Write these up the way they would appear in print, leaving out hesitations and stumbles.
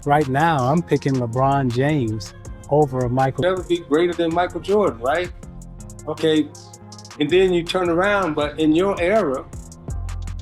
Right now, I'm picking LeBron James over Michael. Never be greater than Michael Jordan, right? Okay, and then you turn around, but in your era,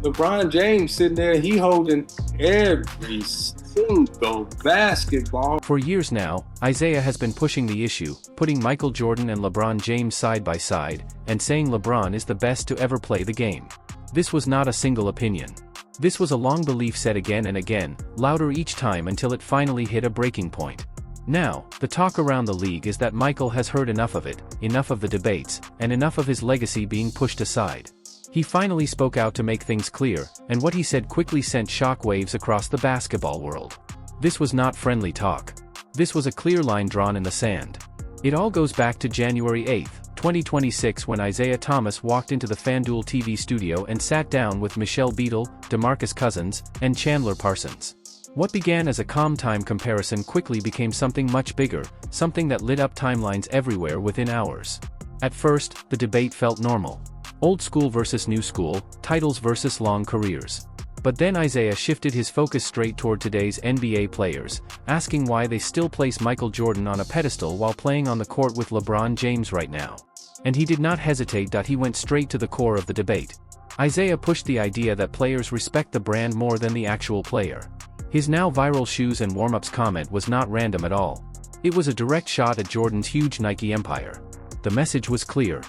LeBron James sitting there, he holding every single basketball. For years now, Isiah has been pushing the issue, putting Michael Jordan and LeBron James side by side, and saying LeBron is the best to ever play the game. This was not a single opinion. This was a long belief said again and again, louder each time until it finally hit a breaking point. Now, the talk around the league is that Michael has heard enough of it, enough of the debates, and enough of his legacy being pushed aside. He finally spoke out to make things clear, and what he said quickly sent shockwaves across the basketball world. This was not friendly talk. This was a clear line drawn in the sand. It all goes back to January 8, 2026, when Isiah Thomas walked into the FanDuel TV studio and sat down with Michelle Beadle, DeMarcus Cousins, and Chandler Parsons. What began as a calm time comparison quickly became something much bigger, something that lit up timelines everywhere within hours. At first, the debate felt normal. Old school versus new school, titles versus long careers. But then Isiah shifted his focus straight toward today's NBA players, asking why they still place Michael Jordan on a pedestal while playing on the court with LeBron James right now. And he did not hesitate. He went straight to the core of the debate. Isiah pushed the idea that players respect the brand more than the actual player. His now viral shoes and warm-ups comment was not random at all. It was a direct shot at Jordan's huge Nike empire. The message was clear.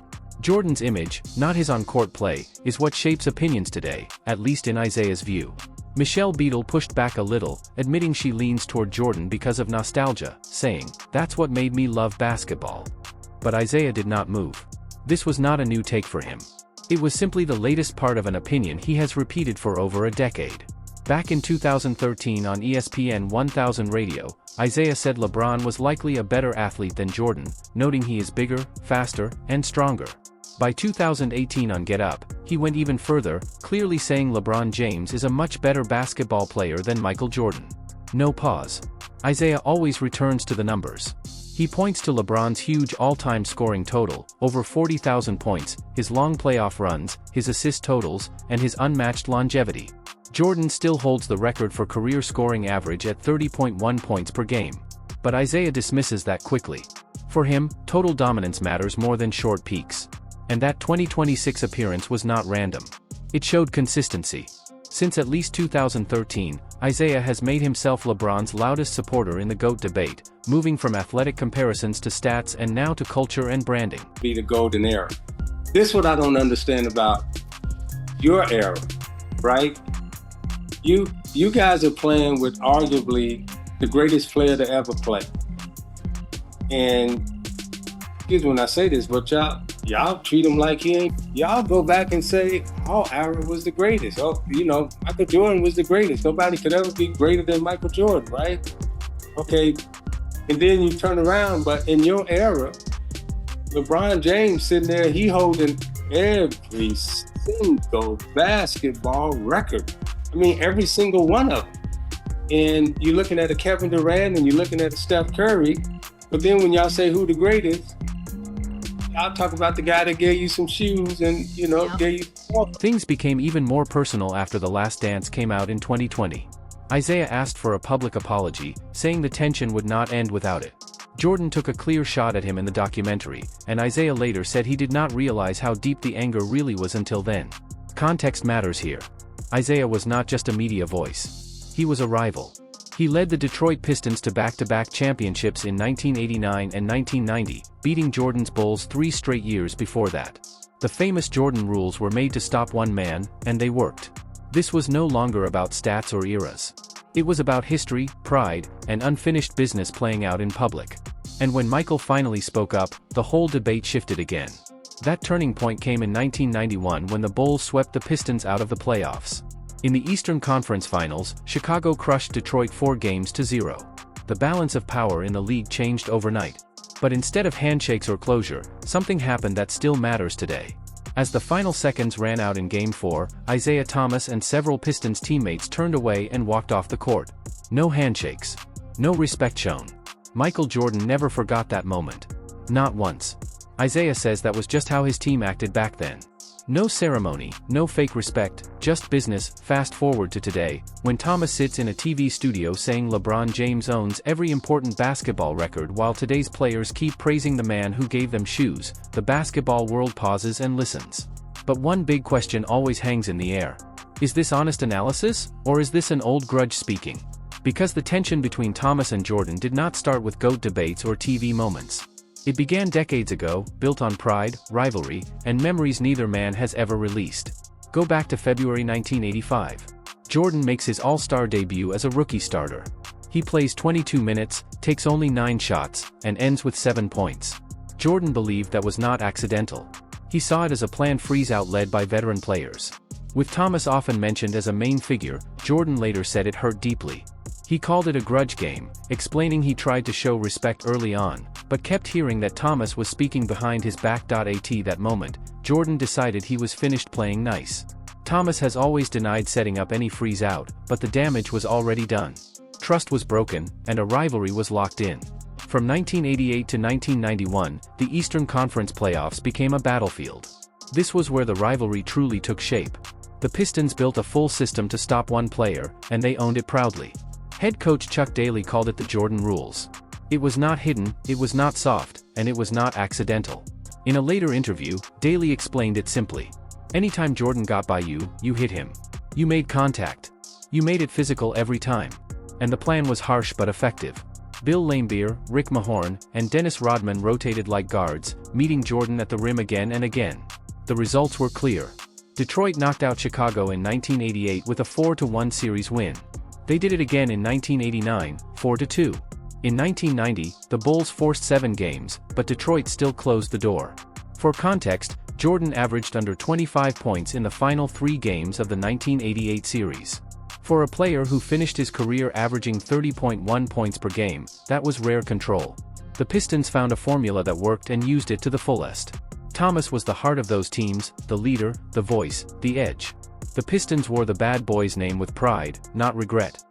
Jordan's image, not his on-court play, is what shapes opinions today, at least in Isiah's view. Michelle Beadle pushed back a little, admitting she leans toward Jordan because of nostalgia, saying, "That's what made me love basketball." But Isiah did not move. This was not a new take for him. It was simply the latest part of an opinion he has repeated for over a decade. Back in 2013 on ESPN 1000 Radio, Isiah said LeBron was likely a better athlete than Jordan, noting he is bigger, faster, and stronger. By 2018 on Get Up, he went even further, clearly saying LeBron James is a much better basketball player than Michael Jordan. No pause. Isiah always returns to the numbers. He points to LeBron's huge all-time scoring total, over 40,000 points, his long playoff runs, his assist totals, and his unmatched longevity. Jordan still holds the record for career scoring average at 30.1 points per game. But Isiah dismisses that quickly. For him, total dominance matters more than short peaks. And that 2026 appearance was not random. It showed consistency. Since at least 2013, Isiah has made himself LeBron's loudest supporter in the GOAT debate, moving from athletic comparisons to stats and now to culture and branding. Be the golden era. This is what I don't understand about your era, right? You guys are playing with arguably the greatest player to ever play. And excuse me when I say this, but y'all treat him like he ain't. Y'all go back and say, "Oh, Aaron was the greatest. Oh, Michael Jordan was the greatest. Nobody could ever be greater than Michael Jordan," right? Okay, and then you turn around, but in your era, LeBron James sitting there, he holding every single basketball record. I mean, every single one of them. And you're looking at a Kevin Durant and you're looking at a Steph Curry, but then when y'all say who the greatest, y'all talk about the guy that gave you some shoes and, gave you... Things became even more personal after The Last Dance came out in 2020. Isiah asked for a public apology, saying the tension would not end without it. Jordan took a clear shot at him in the documentary, and Isiah later said he did not realize how deep the anger really was until then. Context matters here. Isiah was not just a media voice. He was a rival. He led the Detroit Pistons to back-to-back championships in 1989 and 1990, beating Jordan's Bulls 3 straight years before that. The famous Jordan rules were made to stop one man, and they worked. This was no longer about stats or eras. It was about history, pride, and unfinished business playing out in public. And when Michael finally spoke up, the whole debate shifted again. That turning point came in 1991 when the Bulls swept the Pistons out of the playoffs. In the Eastern Conference Finals, Chicago crushed Detroit 4-0. The balance of power in the league changed overnight. But instead of handshakes or closure, something happened that still matters today. As the final seconds ran out in Game 4, Isiah Thomas and several Pistons teammates turned away and walked off the court. No handshakes. No respect shown. Michael Jordan never forgot that moment. Not once. Isiah says that was just how his team acted back then. No ceremony, no fake respect, just business. Fast forward to today, when Thomas sits in a TV studio saying LeBron James owns every important basketball record while today's players keep praising the man who gave them shoes. The basketball world pauses and listens. But one big question always hangs in the air. Is this honest analysis, or is this an old grudge speaking? Because the tension between Thomas and Jordan did not start with GOAT debates or TV moments. It began decades ago, built on pride, rivalry, and memories neither man has ever released. Go back to February 1985. Jordan makes his All-Star debut as a rookie starter. He plays 22 minutes, takes only 9 shots, and ends with 7 points. Jordan believed that was not accidental. He saw it as a planned freeze-out led by veteran players. With Thomas often mentioned as a main figure, Jordan later said it hurt deeply. He called it a grudge game, explaining he tried to show respect early on, but kept hearing that Thomas was speaking behind his back. At that moment, Jordan decided he was finished playing nice. Thomas has always denied setting up any freeze-out, but the damage was already done. Trust was broken, and a rivalry was locked in. From 1988 to 1991, the Eastern Conference playoffs became a battlefield. This was where the rivalry truly took shape. The Pistons built a full system to stop one player, and they owned it proudly. Head coach Chuck Daly called it the Jordan rules. It was not hidden, it was not soft, and it was not accidental. In a later interview, Daly explained it simply. Anytime Jordan got by you, you hit him. You made contact. You made it physical every time. And the plan was harsh but effective. Bill Laimbeer, Rick Mahorn, and Dennis Rodman rotated like guards, meeting Jordan at the rim again and again. The results were clear. Detroit knocked out Chicago in 1988 with a 4-1 series win. They did it again in 1989, 4-2. In 1990, the Bulls forced 7 games, but Detroit still closed the door. For context, Jordan averaged under 25 points in the final 3 games of the 1988 series. For a player who finished his career averaging 30.1 points per game, that was rare control. The Pistons found a formula that worked and used it to the fullest. Thomas was the heart of those teams, the leader, the voice, the edge. The Pistons wore the bad boys name with pride, not regret.